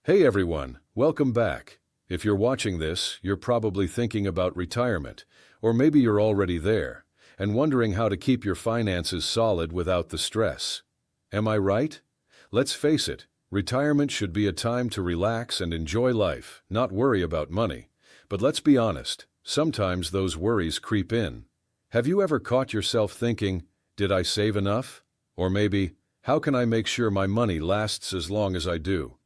Hey everyone, welcome back. If you're watching this, you're probably thinking about retirement, or maybe you're already there, and wondering how to keep your finances solid without the stress. Am I right? Let's face it, retirement should be a time to relax and enjoy life, not worry about money. But let's be honest, sometimes those worries creep in. Have you ever caught yourself thinking, did I save enough? Or maybe, how can I make sure my money lasts as long as I do?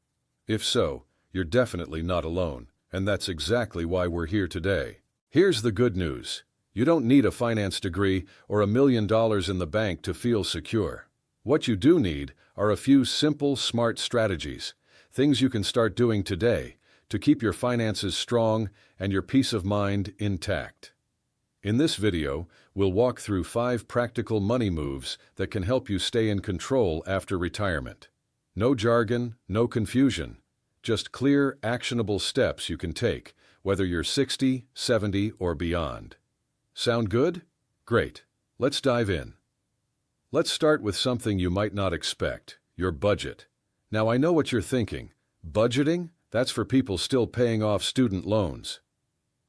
If so, you're definitely not alone, and that's exactly why we're here today. Here's the good news. You don't need a finance degree or $1 million in the bank to feel secure. What you do need are a few simple, smart strategies, things you can start doing today to keep your finances strong and your peace of mind intact. In this video, we'll walk through 5 practical money moves that can help you stay in control after retirement. No jargon, no confusion. Just clear, actionable steps you can take, whether you're 60, 70, or beyond. Sound good? Great. Let's dive in. Let's start with something you might not expect, your budget. Now I know what you're thinking. Budgeting? That's for people still paying off student loans.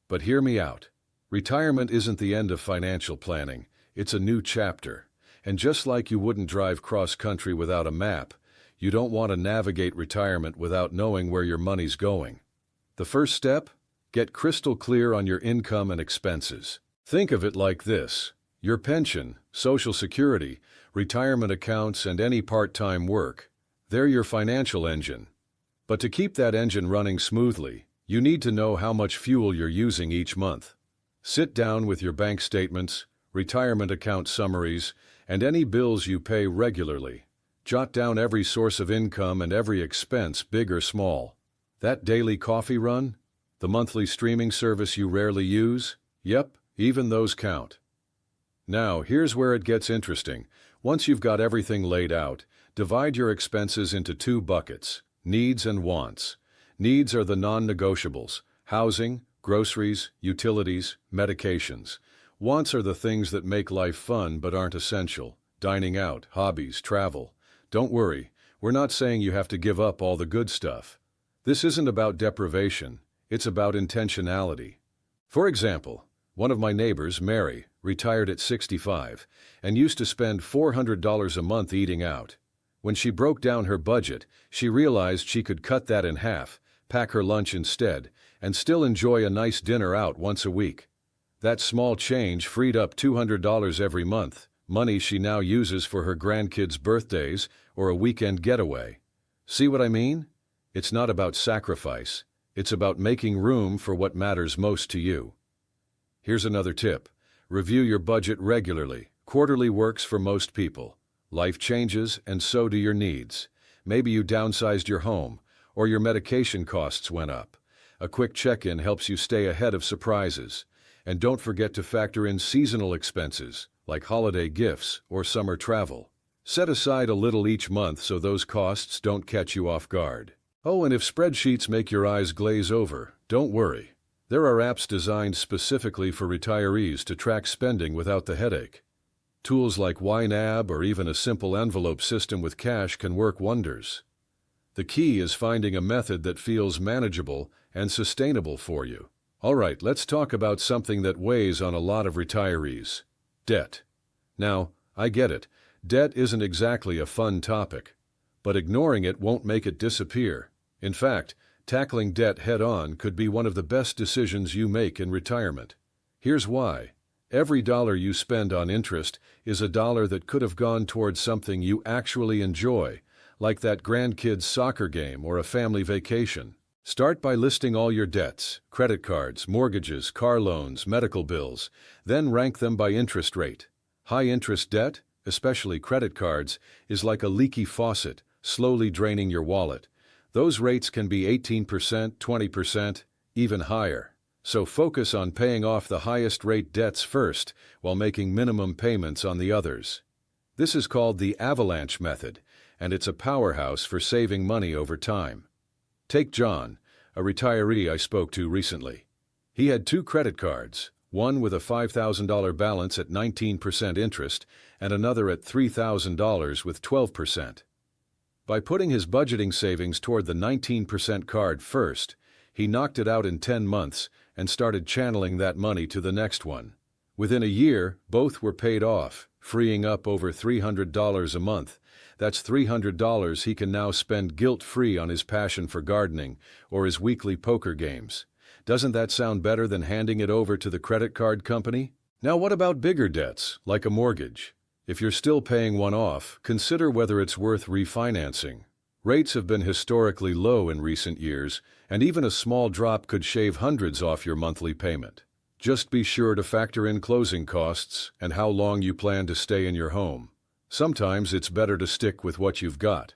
But hear me out. Retirement isn't the end of financial planning. It's a new chapter. And just like you wouldn't drive cross-country without a map, you don't want to navigate retirement without knowing where your money's going. The first step? Get crystal clear on your income and expenses. Think of it like this. Your pension, Social Security, retirement accounts, and any part-time work. They're your financial engine. But to keep that engine running smoothly, you need to know how much fuel you're using each month. Sit down with your bank statements, retirement account summaries, and any bills you pay regularly. Jot down every source of income and every expense, big or small. That daily coffee run? The monthly streaming service you rarely use? Yep, even those count. Now, here's where it gets interesting. Once you've got everything laid out, divide your expenses into 2 buckets, needs and wants. Needs are the non-negotiables, housing, groceries, utilities, medications. Wants are the things that make life fun but aren't essential, dining out, hobbies, travel. Don't worry, we're not saying you have to give up all the good stuff. This isn't about deprivation, it's about intentionality. For example, one of my neighbors, Mary, retired at 65 and used to spend $400 a month eating out. When she broke down her budget, she realized she could cut that in half, pack her lunch instead, and still enjoy a nice dinner out once a week. That small change freed up $200 every month, money she now uses for her grandkids' birthdays or a weekend getaway. See what I mean? It's not about sacrifice. It's about making room for what matters most to you. Here's another tip. Review your budget regularly. Quarterly works for most people. Life changes, and so do your needs. Maybe you downsized your home, or your medication costs went up. A quick check-in helps you stay ahead of surprises. And don't forget to factor in seasonal expenses, like holiday gifts or summer travel. Set aside a little each month so those costs don't catch you off guard. Oh, and if spreadsheets make your eyes glaze over, don't worry. There are apps designed specifically for retirees to track spending without the headache. Tools like YNAB or even a simple envelope system with cash can work wonders. The key is finding a method that feels manageable and sustainable for you. All right, let's talk about something that weighs on a lot of retirees. Debt. Now, I get it. Debt isn't exactly a fun topic. But ignoring it won't make it disappear. In fact, tackling debt head-on could be one of the best decisions you make in retirement. Here's why. Every dollar you spend on interest is a dollar that could have gone towards something you actually enjoy, like that grandkid's soccer game or a family vacation. Start by listing all your debts, credit cards, mortgages, car loans, medical bills, then rank them by interest rate. High-interest debt, especially credit cards, is like a leaky faucet, slowly draining your wallet. Those rates can be 18%, 20%, even higher. So focus on paying off the highest-rate debts first while making minimum payments on the others. This is called the avalanche method, and it's a powerhouse for saving money over time. Take John, a retiree I spoke to recently. He had 2 credit cards, one with a $5,000 balance at 19% interest and another at $3,000 with 12%. By putting his budgeting savings toward the 19% card first, he knocked it out in 10 months and started channeling that money to the next one. Within a year, both were paid off, freeing up over $300 a month. That's $300 he can now spend guilt-free on his passion for gardening or his weekly poker games. Doesn't that sound better than handing it over to the credit card company? Now what about bigger debts, like a mortgage? If you're still paying one off, consider whether it's worth refinancing. Rates have been historically low in recent years, and even a small drop could shave hundreds off your monthly payment. Just be sure to factor in closing costs and how long you plan to stay in your home. Sometimes it's better to stick with what you've got.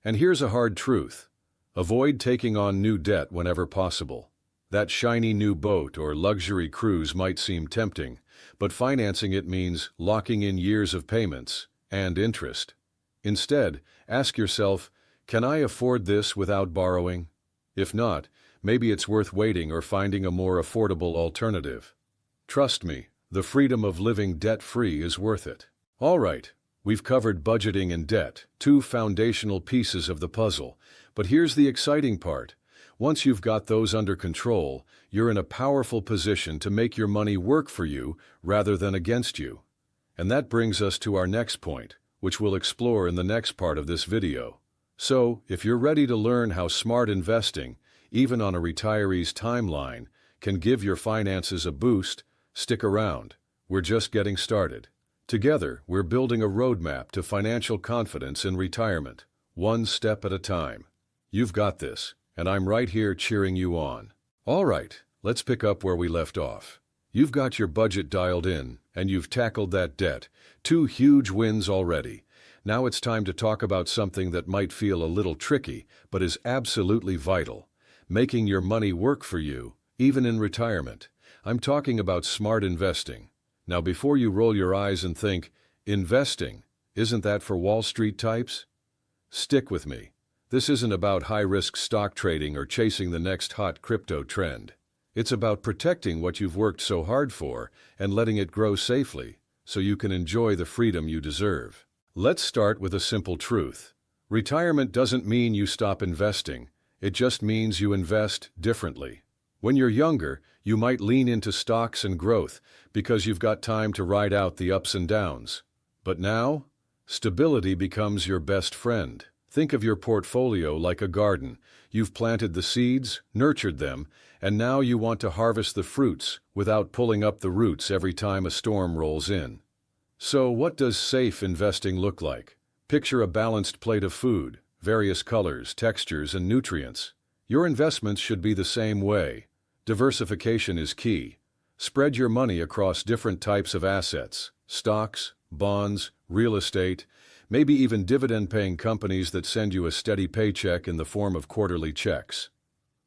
And here's a hard truth. Avoid taking on new debt whenever possible. That shiny new boat or luxury cruise might seem tempting, but financing it means locking in years of payments and interest. Instead, ask yourself, can I afford this without borrowing? If not, maybe it's worth waiting or finding a more affordable alternative. Trust me, the freedom of living debt-free is worth it. All right, we've covered budgeting and debt, two foundational pieces of the puzzle. But here's the exciting part. Once you've got those under control, you're in a powerful position to make your money work for you rather than against you. And that brings us to our next point, which we'll explore in the next part of this video. So, if you're ready to learn how smart investing, even on a retiree's timeline, can give your finances a boost, stick around. We're just getting started. Together, we're building a roadmap to financial confidence in retirement, one step at a time. You've got this, and I'm right here cheering you on. All right, let's pick up where we left off. You've got your budget dialed in, and you've tackled that debt. Two huge wins already. Now it's time to talk about something that might feel a little tricky, but is absolutely vital. Making your money work for you, even in retirement. I'm talking about smart investing. Now before you roll your eyes and think, investing, isn't that for Wall Street types? Stick with me. This isn't about high-risk stock trading or chasing the next hot crypto trend. It's about protecting what you've worked so hard for and letting it grow safely, so you can enjoy the freedom you deserve. Let's start with a simple truth. Retirement doesn't mean you stop investing. It just means you invest differently. When you're younger, you might lean into stocks and growth because you've got time to ride out the ups and downs. But now, stability becomes your best friend. Think of your portfolio like a garden. You've planted the seeds, nurtured them, and now you want to harvest the fruits without pulling up the roots every time a storm rolls in. So what does safe investing look like? Picture a balanced plate of food, various colors, textures, and nutrients. Your investments should be the same way. Diversification is key. Spread your money across different types of assets, stocks, bonds, real estate, maybe even dividend-paying companies that send you a steady paycheck in the form of quarterly checks.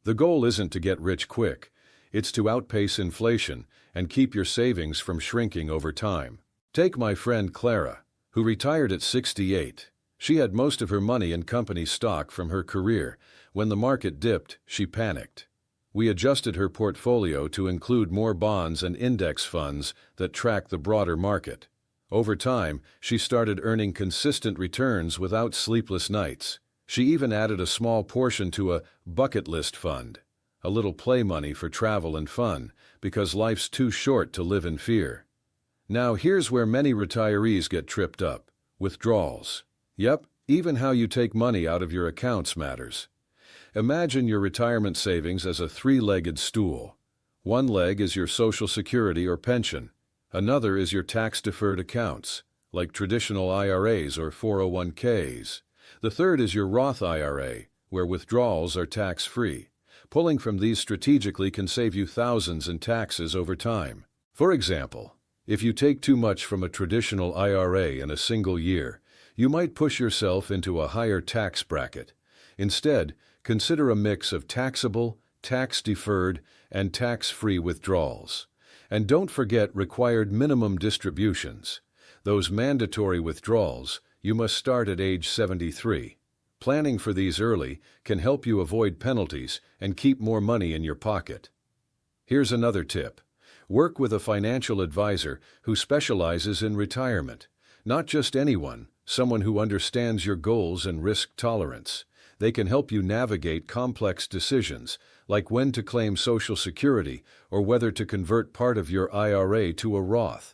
The goal isn't to get rich quick. It's to outpace inflation and keep your savings from shrinking over time. Take my friend Clara, who retired at 68. She had most of her money in company stock from her career. When the market dipped, she panicked. We adjusted her portfolio to include more bonds and index funds that track the broader market. Over time, she started earning consistent returns without sleepless nights. She even added a small portion to a bucket list fund, a little play money for travel and fun, because life's too short to live in fear. Now here's where many retirees get tripped up: withdrawals. Yep, even how you take money out of your accounts matters. Imagine your retirement savings as a three-legged stool. One leg is your Social Security or pension. Another is your tax-deferred accounts, like traditional IRAs or 401ks. The third is your Roth IRA, where withdrawals are tax-free. Pulling from these strategically can save you thousands in taxes over time. For example, if you take too much from a traditional IRA in a single year, you might push yourself into a higher tax bracket. Instead, consider a mix of taxable, tax-deferred, and tax-free withdrawals. And don't forget required minimum distributions. Those mandatory withdrawals, you must start at age 73. Planning for these early can help you avoid penalties and keep more money in your pocket. Here's another tip. Work with a financial advisor who specializes in retirement. Not just anyone, someone who understands your goals and risk tolerance. They can help you navigate complex decisions, like when to claim Social Security or whether to convert part of your IRA to a Roth.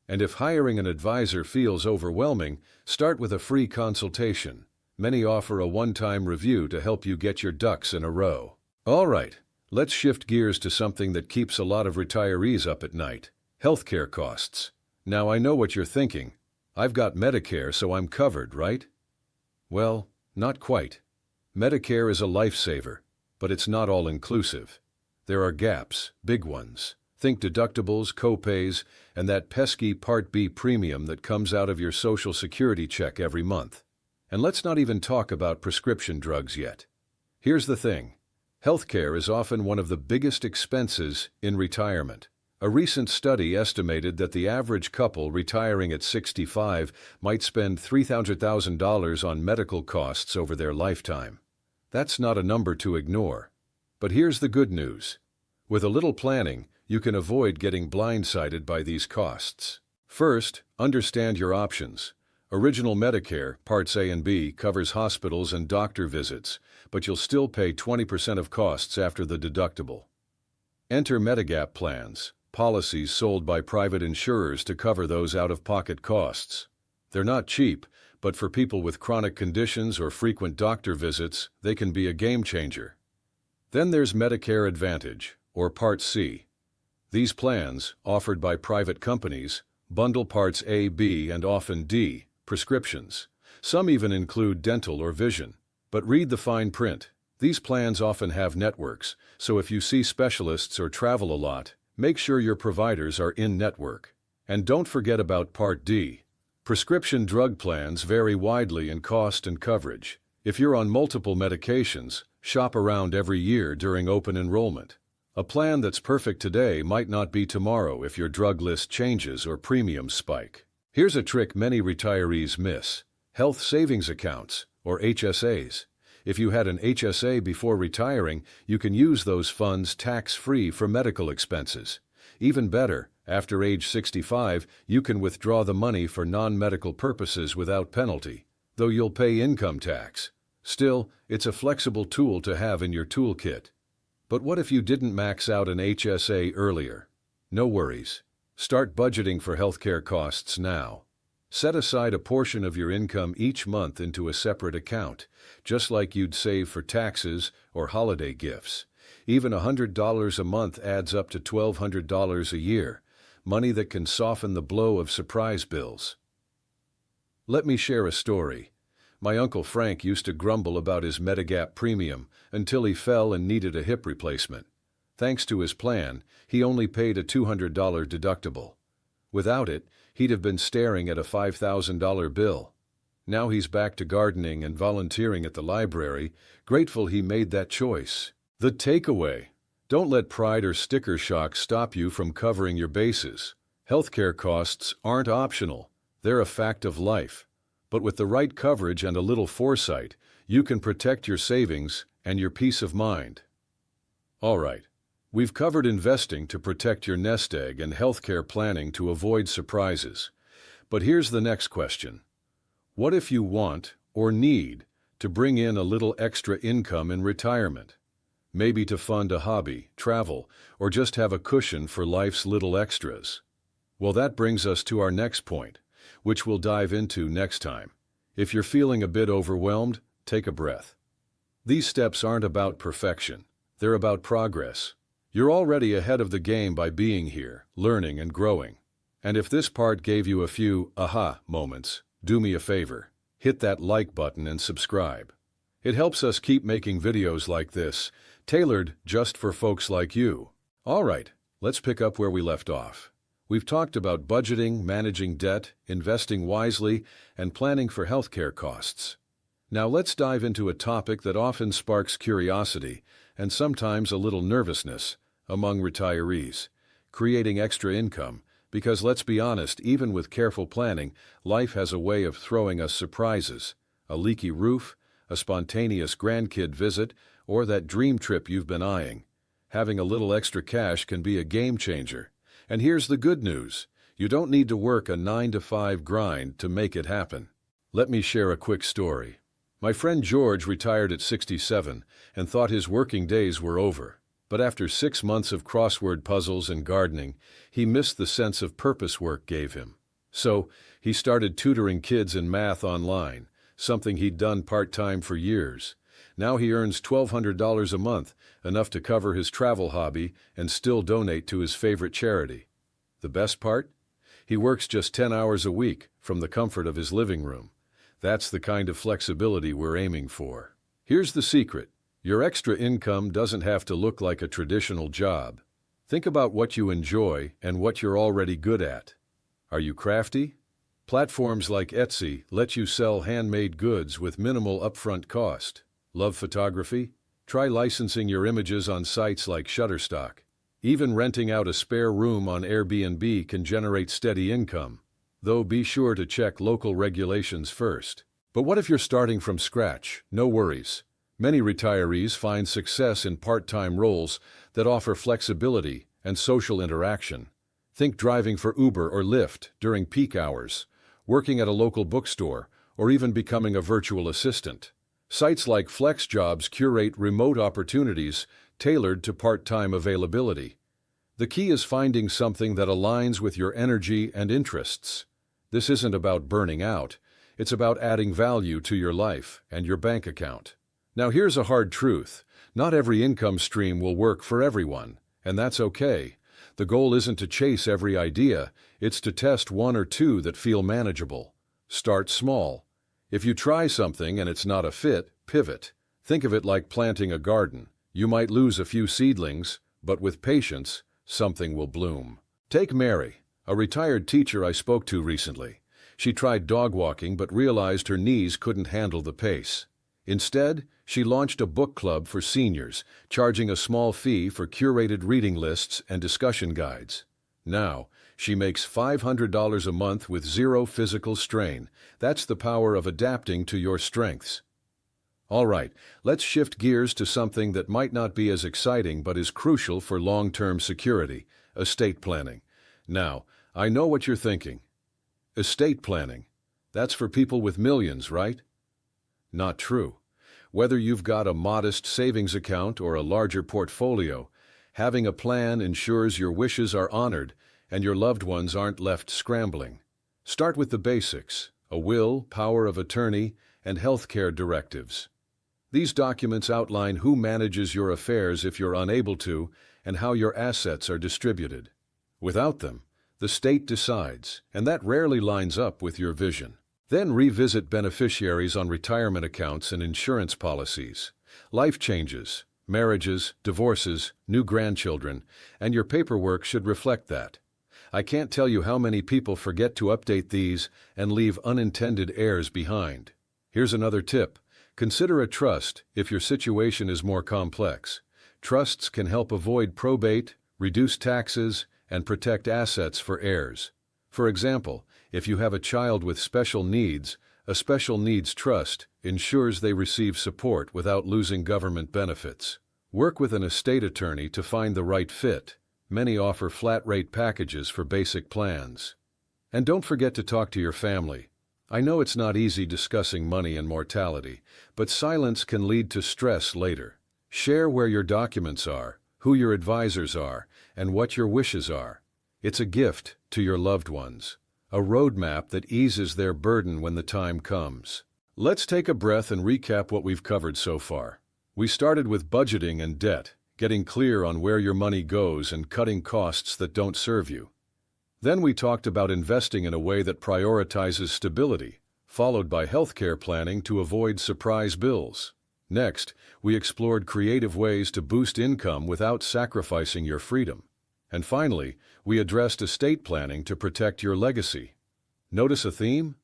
And if hiring an advisor feels overwhelming, start with a free consultation. Many offer a one-time review to help you get your ducks in a row. All right, let's shift gears to something that keeps a lot of retirees up at night: healthcare costs. Now I know what you're thinking. I've got Medicare, so I'm covered, right? Well, not quite. Medicare is a lifesaver, but it's not all-inclusive. There are gaps, big ones. Think deductibles, copays, and that pesky Part B premium that comes out of your Social Security check every month. And let's not even talk about prescription drugs yet. Here's the thing. Healthcare is often one of the biggest expenses in retirement. A recent study estimated that the average couple retiring at 65 might spend $300,000 on medical costs over their lifetime. That's not a number to ignore. But here's the good news. With a little planning, you can avoid getting blindsided by these costs. First, understand your options. Original Medicare, Parts A and B, covers hospitals and doctor visits, but you'll still pay 20% of costs after the deductible. Enter Medigap plans, policies sold by private insurers to cover those out-of-pocket costs. They're not cheap, but for people with chronic conditions or frequent doctor visits, they can be a game changer. Then there's Medicare Advantage, or Part C. These plans, offered by private companies, bundle Parts A, B, and often D, prescriptions. Some even include dental or vision. But read the fine print. These plans often have networks, so if you see specialists or travel a lot, make sure your providers are in-network. And don't forget about Part D. Prescription drug plans vary widely in cost and coverage. If you're on multiple medications, shop around every year during open enrollment. A plan that's perfect today might not be tomorrow if your drug list changes or premiums spike. Here's a trick many retirees miss: health savings accounts, or HSAs. If you had an HSA before retiring, you can use those funds tax-free for medical expenses. Even better, after age 65, you can withdraw the money for non-medical purposes without penalty, though you'll pay income tax. Still, it's a flexible tool to have in your toolkit. But what if you didn't max out an HSA earlier? No worries. Start budgeting for healthcare costs now. Set aside a portion of your income each month into a separate account, just like you'd save for taxes or holiday gifts. Even $100 a month adds up to $1,200 a year, money that can soften the blow of surprise bills. Let me share a story. My Uncle Frank used to grumble about his Medigap premium until he fell and needed a hip replacement. Thanks to his plan, he only paid a $200 deductible. Without it, he'd have been staring at a $5,000 bill. Now he's back to gardening and volunteering at the library, grateful he made that choice. The takeaway: don't let pride or sticker shock stop you from covering your bases. Healthcare costs aren't optional, they're a fact of life. But with the right coverage and a little foresight, you can protect your savings and your peace of mind. All right, we've covered investing to protect your nest egg and healthcare planning to avoid surprises. But here's the next question. What if you want, or need, to bring in a little extra income in retirement? Maybe to fund a hobby, travel, or just have a cushion for life's little extras. Well, that brings us to our next point, which we'll dive into next time. If you're feeling a bit overwhelmed, take a breath. These steps aren't about perfection, they're about progress. You're already ahead of the game by being here, learning and growing. And if this part gave you a few aha moments, do me a favor, hit that like button and subscribe. It helps us keep making videos like this, tailored just for folks like you. All right, let's pick up where we left off. We've talked about budgeting, managing debt, investing wisely, and planning for healthcare costs. Now let's dive into a topic that often sparks curiosity and sometimes a little nervousness among retirees: creating extra income. Because let's be honest, even with careful planning, life has a way of throwing us surprises. A leaky roof, a spontaneous grandkid visit, or that dream trip you've been eyeing. Having a little extra cash can be a game changer. And here's the good news: you don't need to work a 9-to-5 grind to make it happen. Let me share a quick story. My friend George retired at 67 and thought his working days were over. But after 6 months of crossword puzzles and gardening, he missed the sense of purpose work gave him. So, he started tutoring kids in math online, something he'd done part-time for years. Now he earns $1,200 a month, enough to cover his travel hobby and still donate to his favorite charity. The best part? He works just 10 hours a week from the comfort of his living room. That's the kind of flexibility we're aiming for. Here's the secret. Your extra income doesn't have to look like a traditional job. Think about what you enjoy and what you're already good at. Are you crafty? Platforms like Etsy let you sell handmade goods with minimal upfront cost. Love photography? Try licensing your images on sites like Shutterstock. Even renting out a spare room on Airbnb can generate steady income, though be sure to check local regulations first. But what if you're starting from scratch? No worries. Many retirees find success in part-time roles that offer flexibility and social interaction. Think driving for Uber or Lyft during peak hours, working at a local bookstore, or even becoming a virtual assistant. Sites like FlexJobs curate remote opportunities tailored to part-time availability. The key is finding something that aligns with your energy and interests. This isn't about burning out. It's about adding value to your life and your bank account. Now here's a hard truth. Not every income stream will work for everyone, and that's okay. The goal isn't to chase every idea, it's to test one or two that feel manageable. Start small. If you try something and it's not a fit, pivot. Think of it like planting a garden. You might lose a few seedlings, but with patience, something will bloom. Take Mary, a retired teacher I spoke to recently. She tried dog walking but realized her knees couldn't handle the pace. Instead, she launched a book club for seniors, charging a small fee for curated reading lists and discussion guides. Now, she makes $500 a month with zero physical strain. That's the power of adapting to your strengths. All right, let's shift gears to something that might not be as exciting but is crucial for long-term security: estate planning. Now, I know what you're thinking. Estate planning. That's for people with millions, right? Not true. Whether you've got a modest savings account or a larger portfolio, having a plan ensures your wishes are honored and your loved ones aren't left scrambling. Start with the basics: a will, power of attorney, and healthcare directives. These documents outline who manages your affairs if you're unable to, and how your assets are distributed. Without them, the state decides, and that rarely lines up with your vision. Then revisit beneficiaries on retirement accounts and insurance policies. Life changes, marriages, divorces, new grandchildren, and your paperwork should reflect that. I can't tell you how many people forget to update these and leave unintended heirs behind. Here's another tip. Consider a trust if your situation is more complex. Trusts can help avoid probate, reduce taxes, and protect assets for heirs. For example, if you have a child with special needs, a special needs trust ensures they receive support without losing government benefits. Work with an estate attorney to find the right fit. Many offer flat-rate packages for basic plans. And don't forget to talk to your family. I know it's not easy discussing money and mortality, but silence can lead to stress later. Share where your documents are, who your advisors are, and what your wishes are. It's a gift to your loved ones, a roadmap that eases their burden when the time comes. Let's take a breath and recap what we've covered so far. We started with budgeting and debt, getting clear on where your money goes and cutting costs that don't serve you. Then we talked about investing in a way that prioritizes stability, followed by healthcare planning to avoid surprise bills. Next, we explored creative ways to boost income without sacrificing your freedom. And finally, we addressed estate planning to protect your legacy. Notice a theme?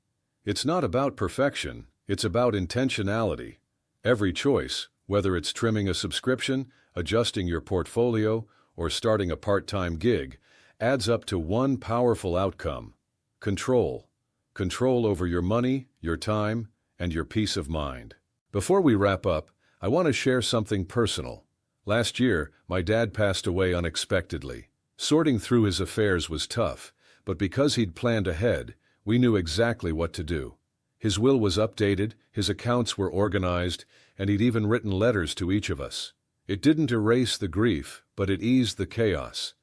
It's not about perfection, it's about intentionality. Every choice, whether it's trimming a subscription, adjusting your portfolio, or starting a part-time gig, adds up to one powerful outcome: control. Control over your money, your time, and your peace of mind. Before we wrap up, I want to share something personal. Last year, my dad passed away unexpectedly. Sorting through his affairs was tough, but because he'd planned ahead, we knew exactly what to do. His will was updated, his accounts were organized, and he'd even written letters to each of us. It didn't erase the grief, but it eased the chaos.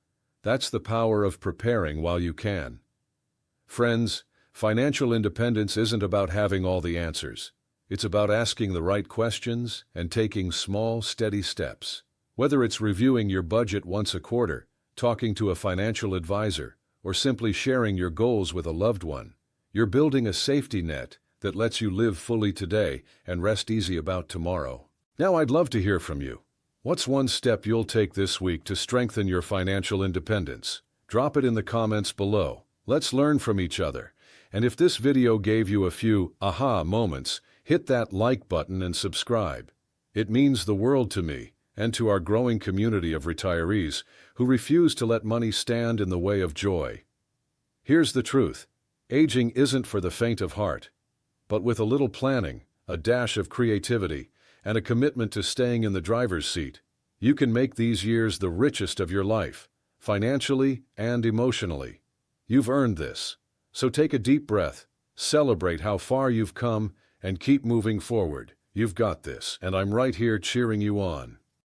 That's the power of preparing while you can. Friends, financial independence isn't about having all the answers. It's about asking the right questions and taking small, steady steps. Whether it's reviewing your budget once a quarter, talking to a financial advisor, or simply sharing your goals with a loved one, you're building a safety net that lets you live fully today and rest easy about tomorrow. Now I'd love to hear from you. What's one step you'll take this week to strengthen your financial independence? Drop it in the comments below. Let's learn from each other. And if this video gave you a few aha moments, hit that like button and subscribe. It means the world to me and to our growing community of retirees who refuse to let money stand in the way of joy. Here's the truth. Aging isn't for the faint of heart. But with a little planning, a dash of creativity, and a commitment to staying in the driver's seat, you can make these years the richest of your life, financially and emotionally. You've earned this. So take a deep breath, celebrate how far you've come, and keep moving forward. You've got this, and I'm right here cheering you on.